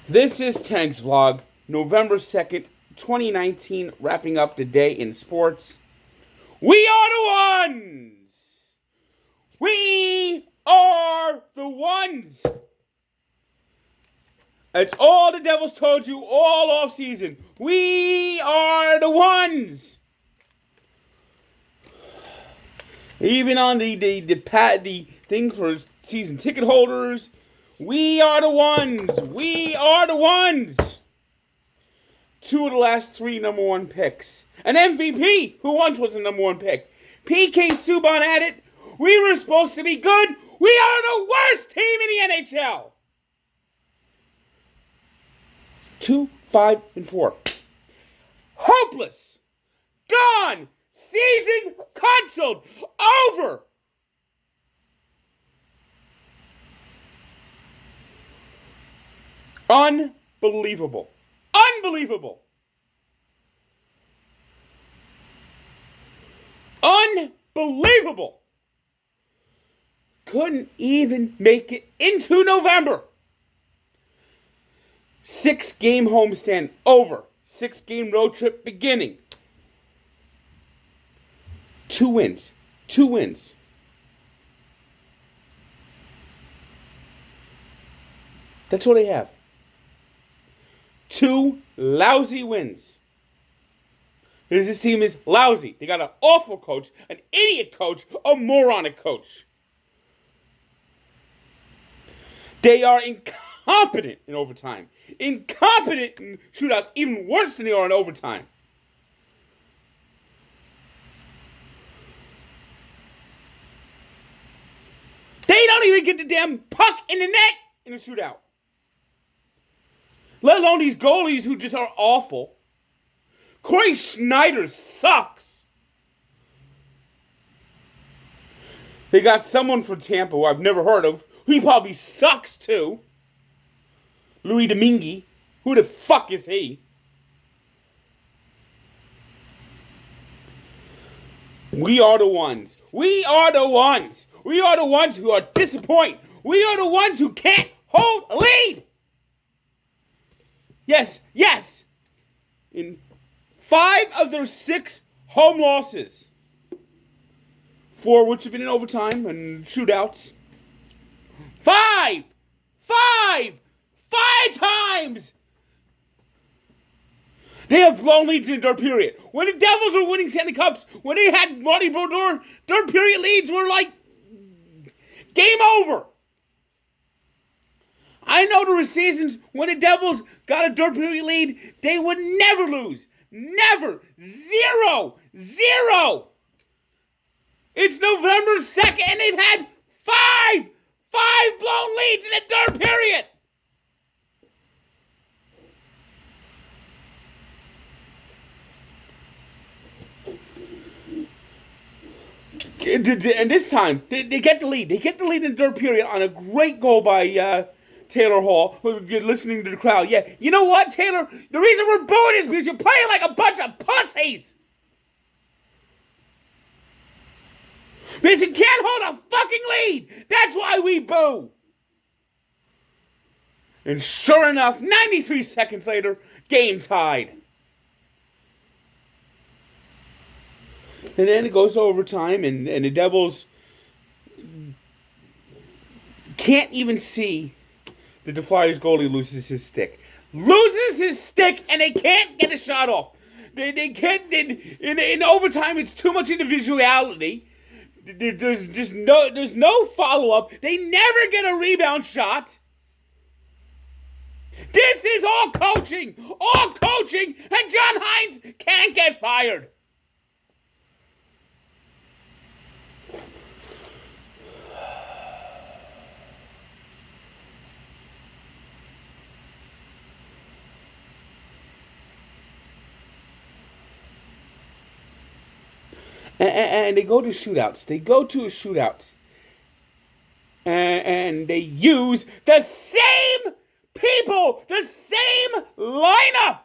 This is Tank's Vlog, November 2nd, 2019, wrapping up the day in sports. We are the ones! We are the ones! It's all the Devils told you all off season. We are the ones! Even on the thing for season ticket holders, we are the ones! We are the ones! 2 of the last 3 number 1 picks. An MVP who once was the number 1 pick. PK Subban at it. We were supposed to be good. We are the worst team in the NHL. 2, 5, and 4. Hopeless. Gone. Season canceled. Over. Unbelievable. Unbelievable. Unbelievable. Couldn't even make it into November. 6-game homestand over. 6-game road trip beginning. 2 wins. 2 wins. That's what they have. 2 lousy wins. Because this team is lousy. They got an awful coach, an idiot coach, a moronic coach. They are incompetent in overtime. Incompetent in shootouts, even worse than they are in overtime. They don't even get the damn puck in the net in a shootout. Let alone these goalies who just are awful. Corey Schneider sucks. They got someone from Tampa who I've never heard of. He probably sucks too. Louis Domingue. Who the fuck is he? We are the ones. We are the ones. We are the ones who are disappointed. We are the ones who can't hold a lead. Yes, yes. In 5 of their 6 home losses, 4 which have been in overtime and shootouts. 5 times they have blown leads in third period. When the Devils were winning Stanley Cups, when they had Marty Brodeur, third period leads were like game over. I know there were seasons when the Devils got a third period lead, they would never lose. Never. 0. It's November 2nd and they've had 5 blown leads in the third period. And this time, they get the lead. They get the lead in the third period on a great goal by Taylor Hall. You're listening to the crowd. Yeah, you know what, Taylor? The reason we're booing is because you're playing like a bunch of pussies. Because you can't hold a fucking lead. That's why we boo. And sure enough, 93 seconds later, game tied. And then it goes to overtime, and the Devils can't even see that the Flyers goalie loses his stick. Loses his stick, and they can't get a shot off. They can't. In overtime, it's too much individuality. There's no follow-up. They never get a rebound shot. This is all coaching. All coaching, and John Hines can't get fired. And they go to shootouts. They go to a shootout. And they use the same people, the same lineup.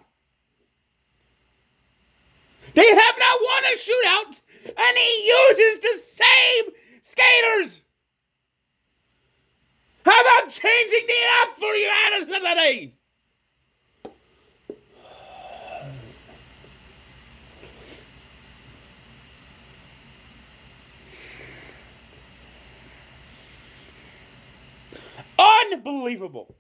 They have not won a shootout, and he uses the same skaters. How about changing the app for you, Anderson, today? Unbelievable.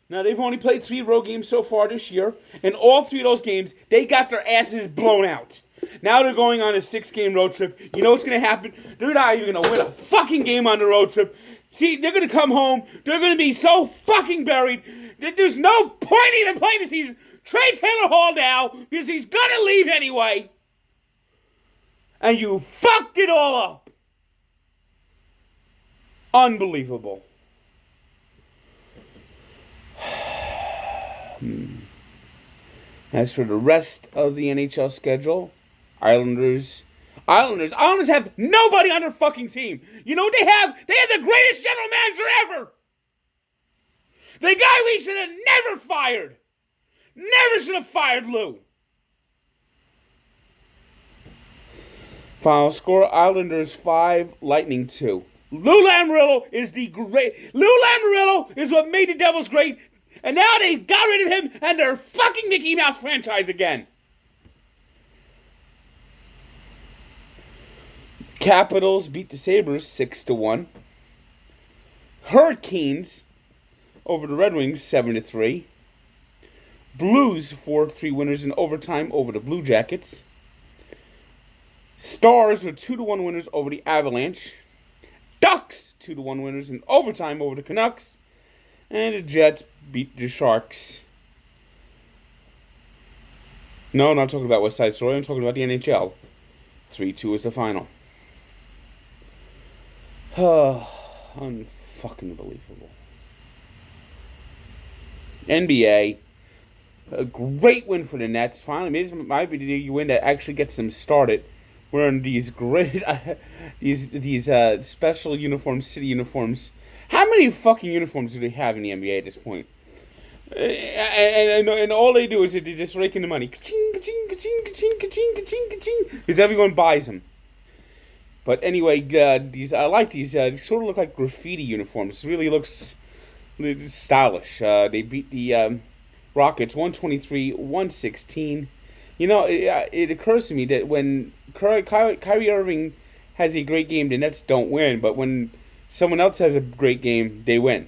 Now, they've only played 3 road games so far this year, and all 3 of those games, they got their asses blown out. Now they're going on a 6-game road trip. You know what's going to happen? They're not even going to win a fucking game on the road trip. See, they're going to come home. They're going to be so fucking buried that there's no point even playing the season. Trade Taylor Hall now, because he's going to leave anyway. And you fucked it all up. Unbelievable. As for the rest of the NHL schedule, Islanders have nobody on their fucking team. You know what they have? They have the greatest general manager ever. The guy we should have never fired. Never should have fired Lou. Final score, Islanders 5, Lightning 2. Lou Lamoriello is Lou Lamoriello is what made the Devils great. And now they got rid of him and they're fucking Mickey Mouse franchise again. Capitals beat the Sabres 6-1. Hurricanes over the Red Wings 7-3. Blues 4-3 winners in overtime over the Blue Jackets. Stars were 2-1 winners over the Avalanche. Ducks 2-1 winners in overtime over the Canucks. And the Jets beat the Sharks. No, I'm not talking about West Side Story. I'm talking about the NHL. 3-2 is the final. Unfucking believable. NBA. A great win for the Nets. Finally, maybe this might be the win that actually gets them started. Wearing these great, these special uniforms, city uniforms. How many fucking uniforms do they have in the NBA at this point? And all they do is they just rake in the money. Ka-ching, ka-ching, ka-ching, ka-ching, ka-ching, ka-ching, ka-ching. Because everyone buys them. But anyway, I like these. They sort of look like graffiti uniforms. It really looks stylish. They beat the Rockets 123-116. You know, it occurs to me that when Kyrie Irving has a great game, the Nets don't win. But when someone else has a great game, they win.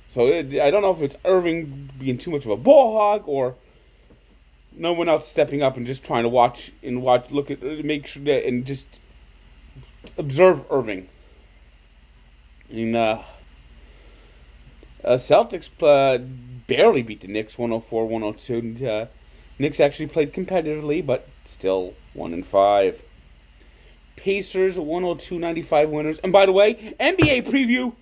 So I don't know if it's Irving being too much of a ball hog or no one else stepping up and just trying to make sure that, and just observe Irving. And Celtics barely beat the Knicks 104-102. Knicks actually played competitively, but still 1-5. Pacers 102-95 winners. And by the way, NBA preview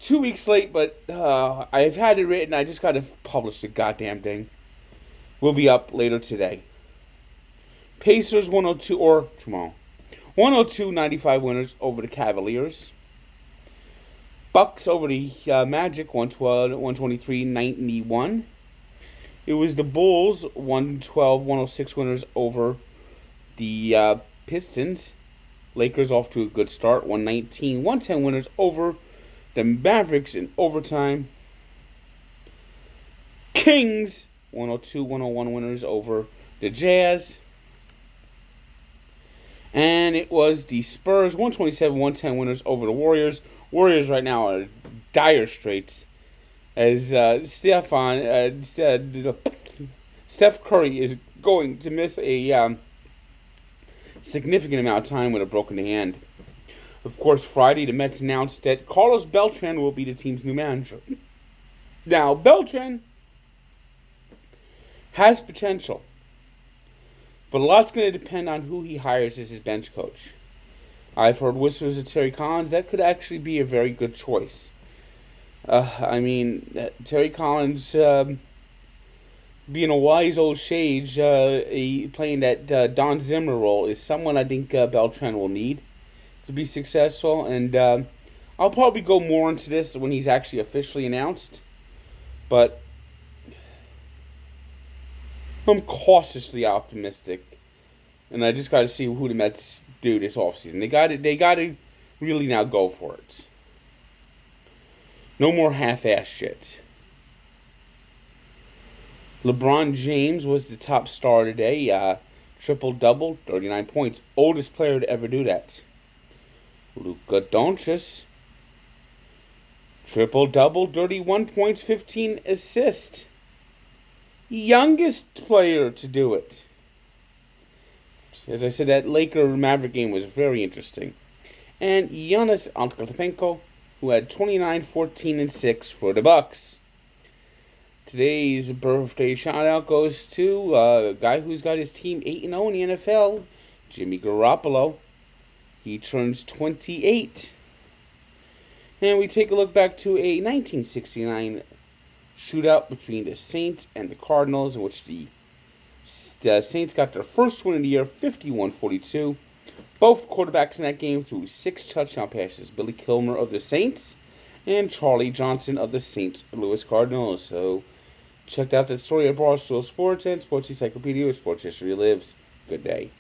2 weeks late, but I've had it written. I just got to publish the goddamn thing. Will be up later today. Pacers 102 or tomorrow. 102-95 winners over the Cavaliers. Bucks over the Magic 123-91. It was the Bulls 112-106 winners over the Pistons. Lakers off to a good start 119-110 winners over the Mavericks in overtime. Kings 102-101 winners over the Jazz. And it was the Spurs 127-110 winners over the Warriors. Warriors right now are dire straits as Steph Curry is going to miss a significant amount of time with a broken hand. Of course, Friday, the Mets announced that Carlos Beltran will be the team's new manager. Now, Beltran has potential, but a lot's going to depend on who he hires as his bench coach. I've heard whispers of Terry Collins. That could actually be a very good choice. Terry Collins, being a wise old sage, playing that Don Zimmer role, is someone I think Beltran will need to be successful. And I'll probably go more into this when he's actually officially announced. But I'm cautiously optimistic. And I just got to see who the Mets do this offseason. They got to really now go for it. No more half-ass shit. LeBron James was the top star today. Triple-double, 39 points. Oldest player to ever do that. Luka Doncic Triple-double, 31 points, 15 assists. Youngest player to do it. As I said, that Laker-Maverick game was very interesting. And Giannis Antetokounmpo, who had 29, 14, and 6 for the Bucks. Today's birthday shout-out goes to a guy who's got his team 8-0 in the NFL, Jimmy Garoppolo. He turns 28. And we take a look back to a 1969 shootout between the Saints and the Cardinals, in which the Saints got their first win of the year, 51-42. Both quarterbacks in that game threw 6 touchdown passes, Billy Kilmer of the Saints and Charlie Johnson of the St. Louis Cardinals. So, check out that story at Barstool Sports and Sports Encyclopedia, where sports history lives. Good day.